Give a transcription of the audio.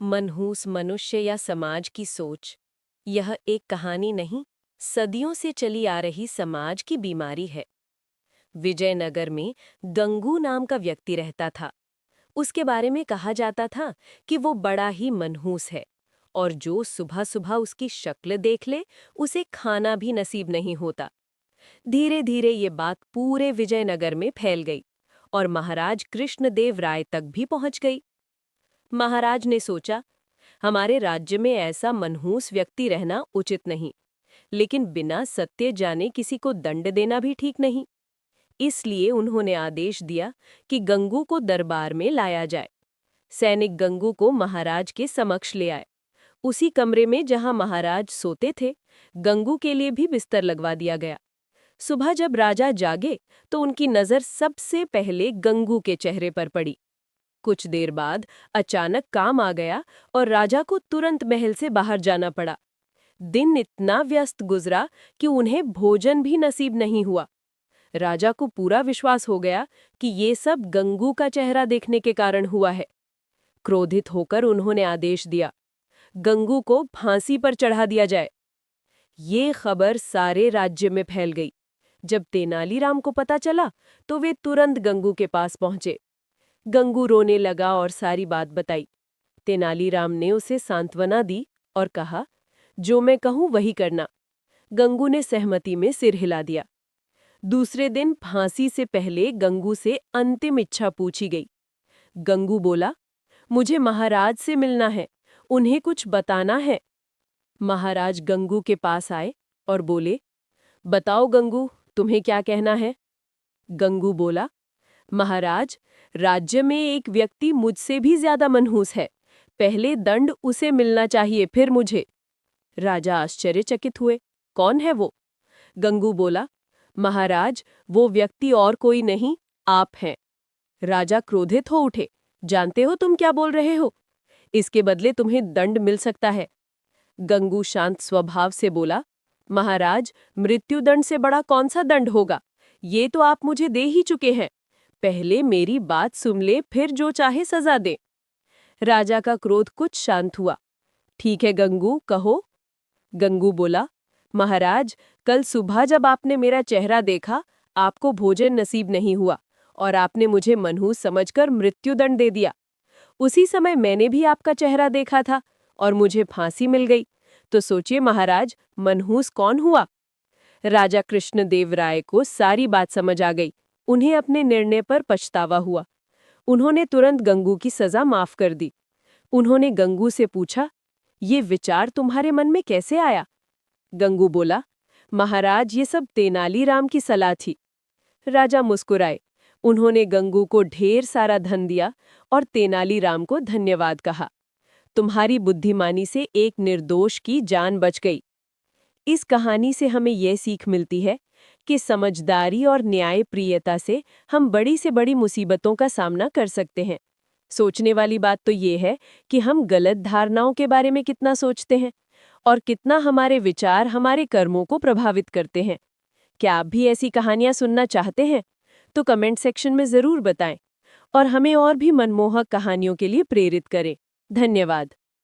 मनहूस मनुष्य या समाज की सोच। यह एक कहानी नहीं, सदियों से चली आ रही समाज की बीमारी है। विजयनगर में गंगू नाम का व्यक्ति रहता था। उसके बारे में कहा जाता था कि वो बड़ा ही मनहूस है और जो सुबह सुबह उसकी शक्ल देख ले उसे खाना भी नसीब नहीं होता। धीरे धीरे ये बात पूरे विजयनगर में फैल गई और महाराज कृष्णदेव राय तक भी पहुंच गई। महाराज ने सोचा, हमारे राज्य में ऐसा मनहूस व्यक्ति रहना उचित नहीं, लेकिन बिना सत्य जाने किसी को दंड देना भी ठीक नहीं। इसलिए उन्होंने आदेश दिया कि गंगू को दरबार में लाया जाए। सैनिक गंगू को महाराज के समक्ष ले आए। उसी कमरे में जहां महाराज सोते थे, गंगू के लिए भी बिस्तर लगवा दिया गया। सुबह जब राजा जागे तो उनकी नजर सबसे पहले गंगू के चेहरे पर पड़ी। कुछ देर बाद अचानक काम आ गया और राजा को तुरंत महल से बाहर जाना पड़ा। दिन इतना व्यस्त गुजरा कि उन्हें भोजन भी नसीब नहीं हुआ। राजा को पूरा विश्वास हो गया कि ये सब गंगू का चेहरा देखने के कारण हुआ है। क्रोधित होकर उन्होंने आदेश दिया, गंगू को फांसी पर चढ़ा दिया जाए। ये खबर सारे राज्य में फैल गई। जब तेनालीराम को पता चला तो वे तुरंत गंगू के पास पहुंचे। गंगू रोने लगा और सारी बात बताई। तेनालीराम ने उसे सांत्वना दी और कहा, जो मैं कहूं वही करना। गंगू ने सहमति में सिर हिला दिया। दूसरे दिन फांसी से पहले गंगू से अंतिम इच्छा पूछी गई। गंगू बोला, मुझे महाराज से मिलना है, उन्हें कुछ बताना है। महाराज गंगू के पास आए और बोले, बताओ गंगू, तुम्हें क्या कहना है? गंगू बोला, महाराज, राज्य में एक व्यक्ति मुझसे भी ज्यादा मनहूस है। पहले दंड उसे मिलना चाहिए, फिर मुझे। राजा आश्चर्यचकित हुए, कौन है वो? गंगू बोला, महाराज, वो व्यक्ति और कोई नहीं, आप हैं। राजा क्रोधित हो उठे, जानते हो तुम क्या बोल रहे हो? इसके बदले तुम्हें दंड मिल सकता है। गंगू शांत स्वभाव से बोला, महाराज, मृत्युदंड से बड़ा कौन सा दंड होगा? ये तो आप मुझे दे ही चुके हैं। पहले मेरी बात सुन ले, फिर जो चाहे सजा दे। राजा का क्रोध कुछ शांत हुआ। ठीक है गंगू, कहो। गंगू बोला, महाराज, कल सुबह जब आपने मेरा चेहरा देखा, आपको भोजन नसीब नहीं हुआ और आपने मुझे मनहूस समझकर मृत्युदंड दे दिया। उसी समय मैंने भी आपका चेहरा देखा था और मुझे फांसी मिल गई। तो सोचिए महाराज, मनहूस कौन हुआ? राजा कृष्णदेव राय को सारी बात समझ आ गई। उन्हें अपने निर्णय पर पछतावा हुआ। उन्होंने तुरंत गंगू की सजा माफ कर दी। उन्होंने गंगू से पूछा, ये विचार तुम्हारे मन में कैसे आया? गंगू बोला, महाराज, ये सब तेनालीराम की सलाह थी। राजा मुस्कुराए। उन्होंने गंगू को ढेर सारा धन दिया और तेनालीराम को धन्यवाद कहा। तुम्हारी बुद्धिमानी से एक निर्दोष की जान बच गई। इस कहानी से हमें यह सीख मिलती है कि समझदारी और न्यायप्रियता से हम बड़ी से बड़ी मुसीबतों का सामना कर सकते हैं। सोचने वाली बात तो ये है कि हम गलत धारणाओं के बारे में कितना सोचते हैं और कितना हमारे विचार हमारे कर्मों को प्रभावित करते हैं। क्या आप भी ऐसी कहानियां सुनना चाहते हैं? तो कमेंट सेक्शन में जरूर बताएं और हमें और भी मनमोहक कहानियों के लिए प्रेरित करें। धन्यवाद।